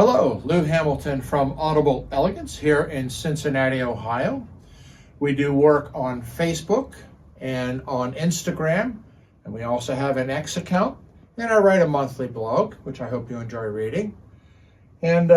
Hello, Lou Hamilton from Audible Elegance here in Cincinnati, Ohio. We do work on Facebook and on Instagram, and we also have an X account, and I write a monthly blog, which I hope you enjoy reading. And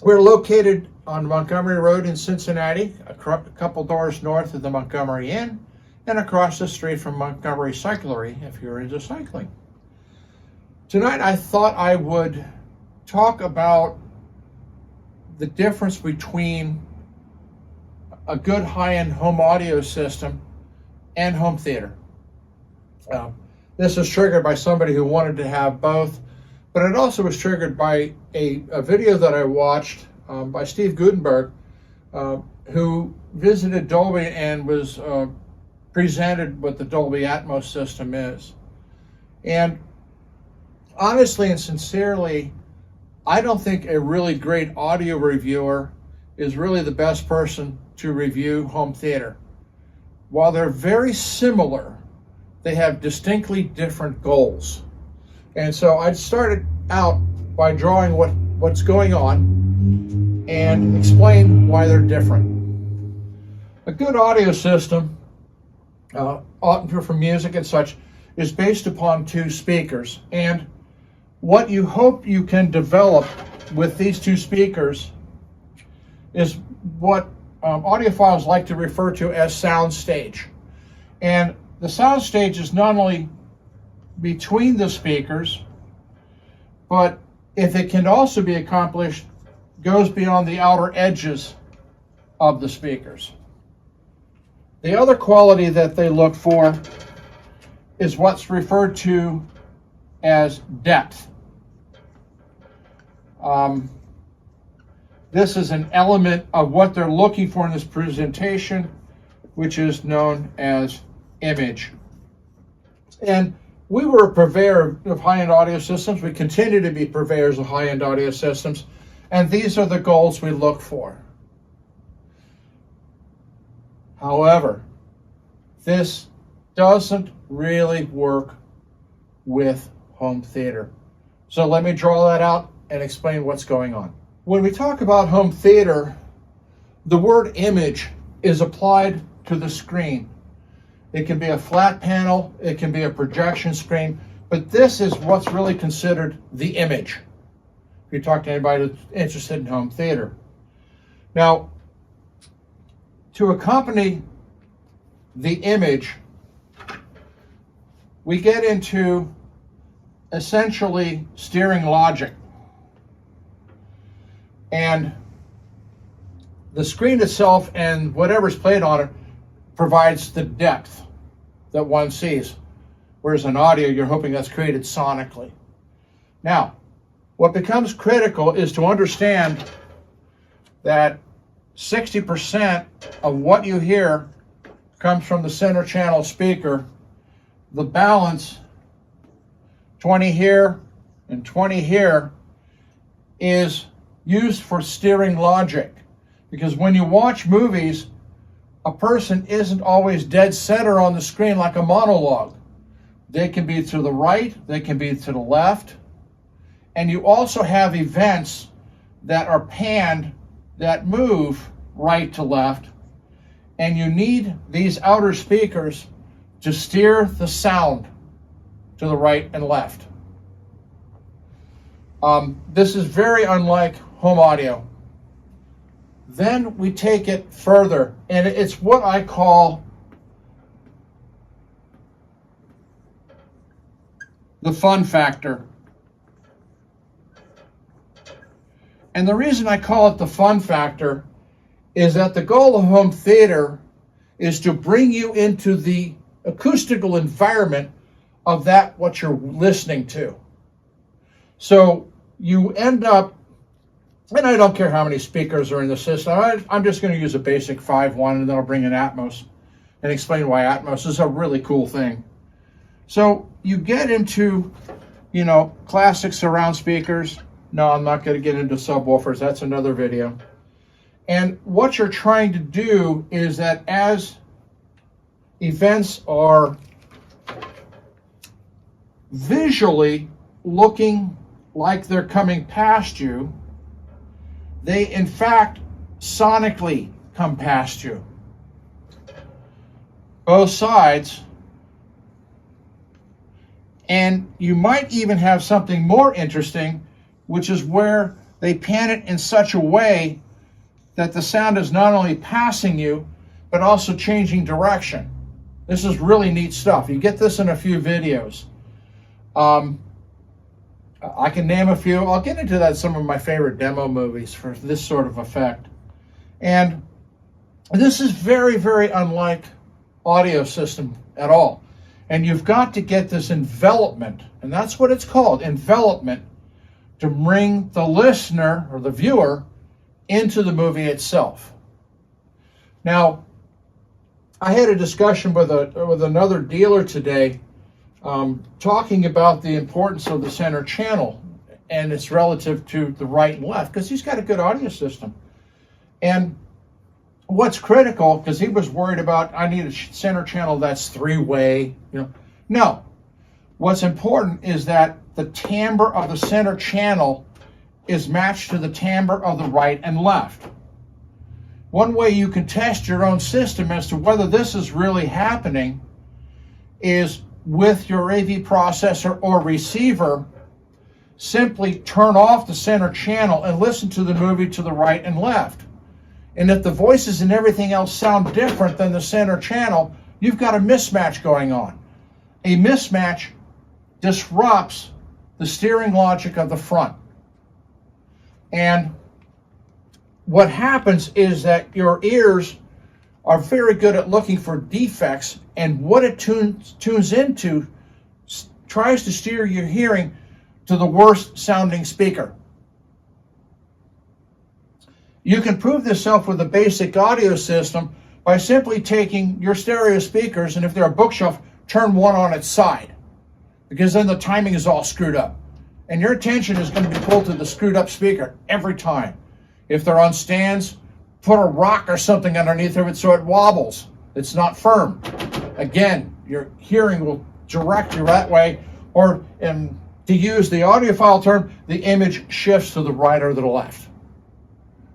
we're located on Montgomery Road in Cincinnati, a couple doors north of the Montgomery Inn, and across the street from Montgomery Cyclery if you're into cycling. Tonight I thought I would talk about the difference between a good high-end home audio system and home theater. This was triggered by somebody who wanted to have both, but it also was triggered by a video that I watched by Steve Guttenberg, who visited Dolby and was presented what the Dolby Atmos system is. And honestly and sincerely, I don't think a really great audio reviewer is really the best person to review home theater. While they're very similar, they have distinctly different goals. And so I started out by drawing what's going on and explain why they're different. A good audio system, for music and such, is based upon two speakers. And what you hope you can develop with these two speakers is what audiophiles like to refer to as soundstage. And the soundstage is not only between the speakers, but if it can also be accomplished, goes beyond the outer edges of the speakers. The other quality that they look for is what's referred to as depth. This is an element of what they're looking for in this presentation, which is known as image. And we were a purveyor of high-end audio systems. We continue to be purveyors of high-end audio systems, and these are the goals we look for. However, this doesn't really work with home theater. So let me draw that out and explain what's going on. When we talk about home theater, the word image is applied to the screen. It can be a flat panel, it can be a projection screen, but this is what's really considered the image, if you talk to anybody that's interested in home theater. Now, to accompany the image, we get into essentially steering logic. And the screen itself and whatever's played on it provides the depth that one sees. Whereas in audio, you're hoping that's created sonically. Now, what becomes critical is to understand that 60% of what you hear comes from the center channel speaker. The balance, 20 here and 20 here, is used for steering logic. Because when you watch movies, a person isn't always dead center on the screen like a monologue. They can be to the right, they can be to the left, and you also have events that are panned that move right to left, and you need these outer speakers to steer the sound to the right and left. This is very unlike home audio. Then we take it further, and it's what I call the fun factor. And the reason I call it the fun factor is that the goal of home theater is to bring you into the acoustical environment of that what you're listening to. So you end up, and I don't care how many speakers are in the system, I'm just going to use a basic 5.1 and then I'll bring in Atmos and explain why Atmos is a really cool thing. So you get into, classic surround speakers. No, I'm not going to get into subwoofers. That's another video. And what you're trying to do is that as events are visually looking like they're coming past you. They, in fact, sonically come past you. Both sides. And you might even have something more interesting, which is where they pan it in such a way that the sound is not only passing you, but also changing direction. This is really neat stuff. You get this in a few videos. I can name a few. I'll get into that, some of my favorite demo movies for this sort of effect. And this is very, very unlike audio system at all. And you've got to get this envelopment, and that's what it's called, envelopment, to bring the listener or the viewer into the movie itself. Now, I had a discussion with another dealer today, talking about the importance of the center channel and its relative to the right and left, because he's got a good audio system. And what's critical, because he was worried about, I need a center channel that's three-way, No. What's important is that the timbre of the center channel is matched to the timbre of the right and left. One way you can test your own system as to whether this is really happening is with your AV processor or receiver, simply turn off the center channel and listen to the movie to the right and left. And if the voices and everything else sound different than the center channel, you've got a mismatch going on. A mismatch disrupts the steering logic of the front. And what happens is that your ears are very good at looking for defects, and what it tunes into tries to steer your hearing to the worst sounding speaker. You can prove this self with a basic audio system by simply taking your stereo speakers, and if they're a bookshelf, turn one on its side, because then the timing is all screwed up. And your attention is going to be pulled to the screwed up speaker every time. If they're on stands, put a rock or something underneath of it so it wobbles. It's not firm. Again, your hearing will direct you that way, or to use the audiophile term, the image shifts to the right or to the left.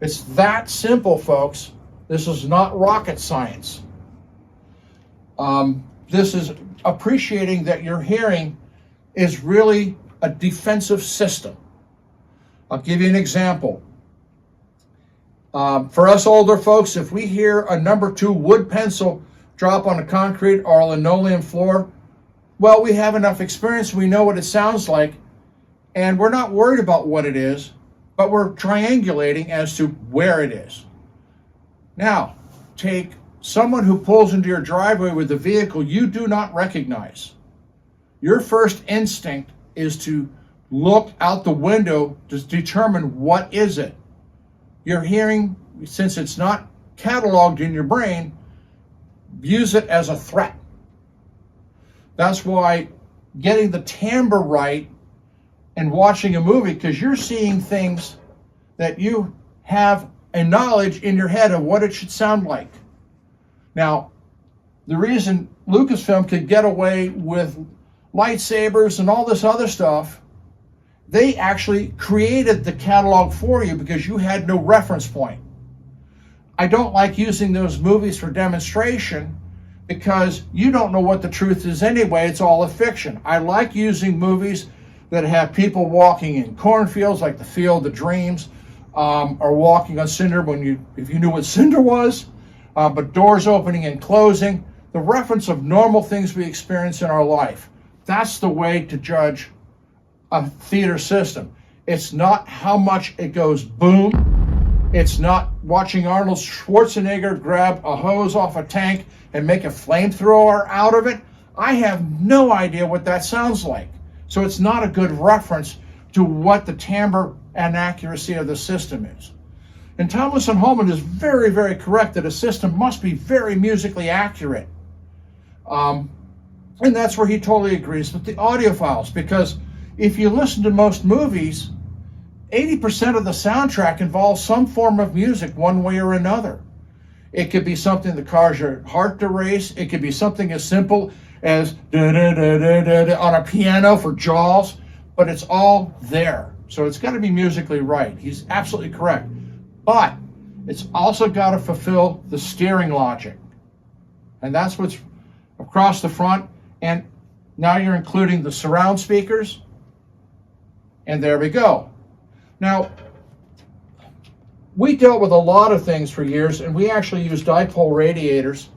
It's that simple, folks. This is not rocket science. This is appreciating that your hearing is really a defensive system. I'll give you an example. For us older folks, if we hear a number 2 wood pencil drop on a concrete or a linoleum floor, well, we have enough experience, we know what it sounds like, and we're not worried about what it is, but we're triangulating as to where it is. Now, take someone who pulls into your driveway with a vehicle you do not recognize. Your first instinct is to look out the window to determine what is it. Your hearing, since it's not cataloged in your brain, views it as a threat. That's why getting the timbre right and watching a movie, because you're seeing things that you have a knowledge in your head of what it should sound like. Now, the reason Lucasfilm could get away with lightsabers and all this other stuff, they actually created the catalog for you because you had no reference point. I don't like using those movies for demonstration because you don't know what the truth is anyway. It's all a fiction. I like using movies that have people walking in cornfields, like the Field of Dreams, or walking on cinder if you knew what cinder was, but doors opening and closing, the reference of normal things we experience in our life. That's the way to judge a theater system. It's not how much it goes boom. It's not watching Arnold Schwarzenegger grab a hose off a tank and make a flamethrower out of it. I have no idea what that sounds like. So it's not a good reference to what the timbre and accuracy of the system is. And Thomas and Holman is very, very correct that a system must be very musically accurate. And that's where he totally agrees with the audiophiles, because if you listen to most movies, 80% of the soundtrack involves some form of music one way or another. It could be something that causes your heart to race. It could be something as simple as da-da-da-da-da on a piano for Jaws. but it's all there. So it's got to be musically right. He's absolutely correct. But it's also got to fulfill the steering logic. And that's what's across the front. And now you're including the surround speakers. And there we go. Now, we dealt with a lot of things for years, and we actually used dipole radiators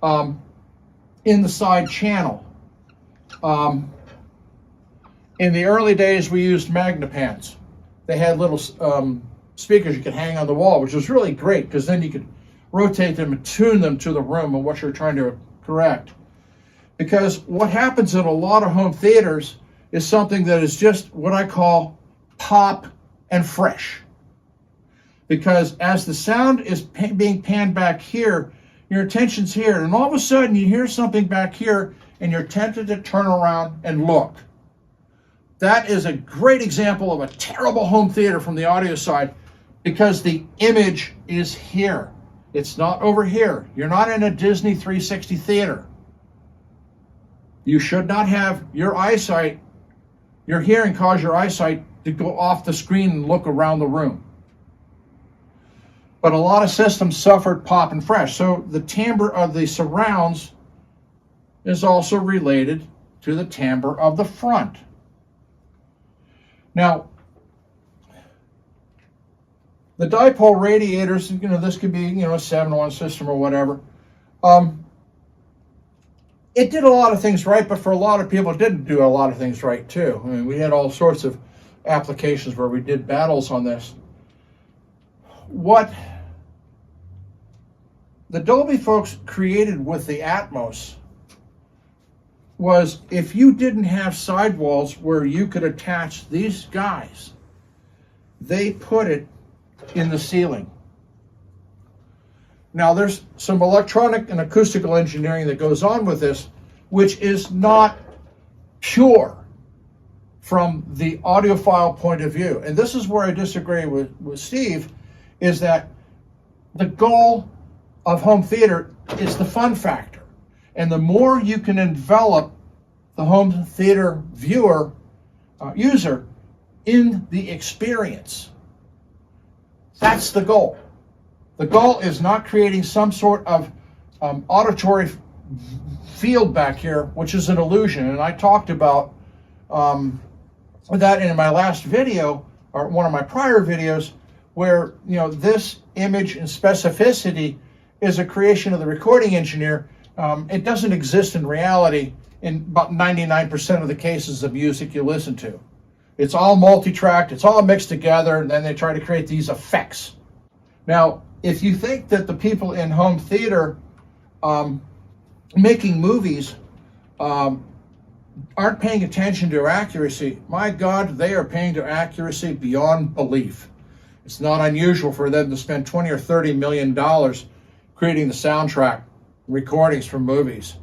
in the side channel. In the early days, we used magnepans. They had little speakers you could hang on the wall, which was really great because then you could rotate them and tune them to the room and what you're trying to correct. Because what happens in a lot of home theaters is something that is just what I call pop and fresh. Because as the sound is being panned back here, your attention's here, and all of a sudden you hear something back here and you're tempted to turn around and look. That is a great example of a terrible home theater from the audio side because the image is here. It's not over here. You're not in a Disney 360 theater. You should not have your eyesight, your hearing cause your eyesight to go off the screen and look around the room. But a lot of systems suffered pop and fresh. So the timbre of the surrounds is also related to the timbre of the front. Now, the dipole radiators, this could be, a 7-1 system or whatever. It did a lot of things right, but for a lot of people, it didn't do a lot of things right too. I mean, we had all sorts of applications where we did battles on this. What the Dolby folks created with the Atmos was if you didn't have sidewalls where you could attach these guys, they put it in the ceiling. Now there's some electronic and acoustical engineering that goes on with this, which is not pure from the audiophile point of view. And this is where I disagree with Steve, is that the goal of home theater is the fun factor. And the more you can envelop the home theater viewer, user, in the experience, that's the goal. The goal is not creating some sort of auditory field back here, which is an illusion. And I talked about that in my last video, or one of my prior videos, where this image and specificity is a creation of the recording engineer. It doesn't exist in reality in about 99% of the cases of music you listen to. It's all multi-tracked, it's all mixed together, and then they try to create these effects. Now, if you think that the people in home theater making movies aren't paying attention to accuracy, my God, they are paying to accuracy beyond belief. It's not unusual for them to spend $20 or $30 million creating the soundtrack recordings for movies.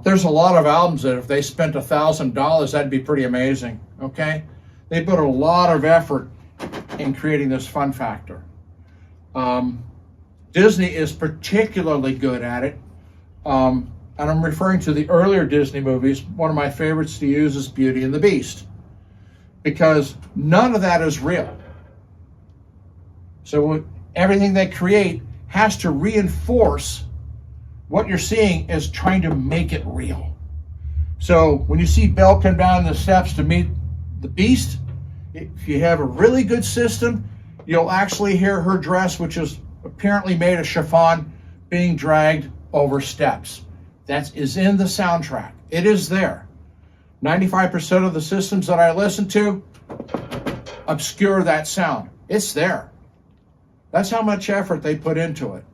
There's a lot of albums that if they spent $1,000, that'd be pretty amazing, okay? They put a lot of effort in creating this fun factor. Disney is particularly good at it. And I'm referring to the earlier Disney movies. One of my favorites to use is Beauty and the Beast, because none of that is real. So everything they create has to reinforce what you're seeing is trying to make it real. So when you see Belle come down the steps to meet the Beast, if you have a really good system, you'll actually hear her dress, which is apparently made of chiffon, being dragged over steps. That is in the soundtrack. It is there. 95% of the systems that I listen to obscure that sound. It's there. That's how much effort they put into it.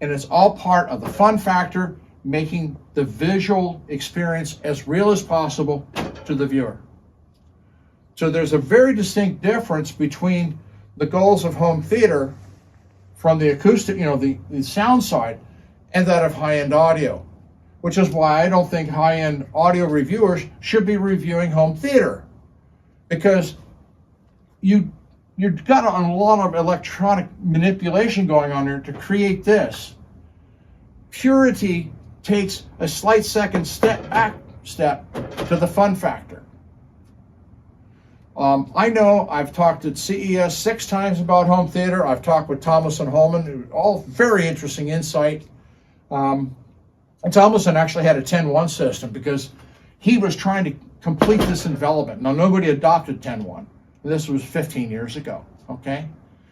And it's all part of the fun factor, making the visual experience as real as possible to the viewer. So there's a very distinct difference between the goals of home theater from the acoustic, the sound side, and that of high-end audio, which is why I don't think high-end audio reviewers should be reviewing home theater, because you've got a lot of electronic manipulation going on here to create this. Purity takes a slight second step to the fun factor. I know I've talked at CES 6 times about home theater. I've talked with Thomas and Holman, all very interesting insight. And Thomason actually had a 10-1 system because he was trying to complete this envelopment. Now, nobody adopted 10-1. This was 15 years ago, okay?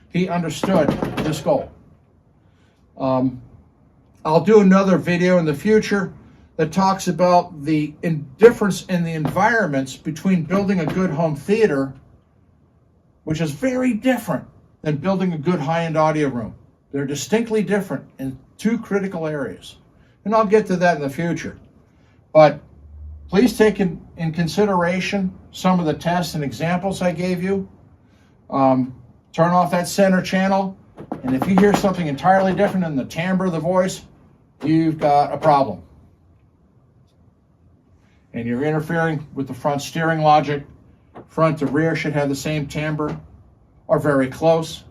He understood this goal. I'll do another video in the future that talks about the difference in the environments between building a good home theater, which is very different than building a good high-end audio room. They're distinctly different in 2 critical areas. And I'll get to that in the future. But please take in consideration some of the tests and examples I gave you. Turn off that center channel, and if you hear something entirely different in the timbre of the voice, you've got a problem. And you're interfering with the front steering logic. Front to rear should have the same timbre or very close.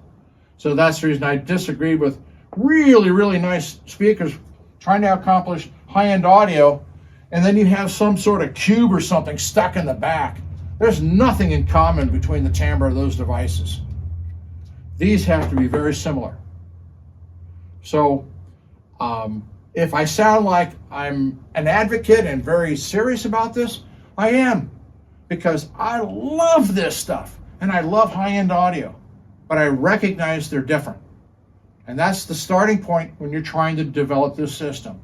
So that's the reason I disagreed with really, really nice speakers trying to accomplish high-end audio, and then you have some sort of cube or something stuck in the back. There's nothing in common between the timbre of those devices. These have to be very similar. So if I sound like I'm an advocate and very serious about this, I am, because I love this stuff and I love high-end audio, but I recognize they're different. And that's the starting point when you're trying to develop this system.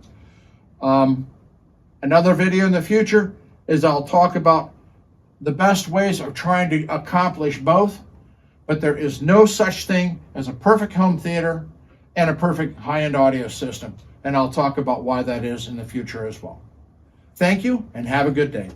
Another video in the future is I'll talk about the best ways of trying to accomplish both, but there is no such thing as a perfect home theater and a perfect high-end audio system. And I'll talk about why that is in the future as well. Thank you and have a good day.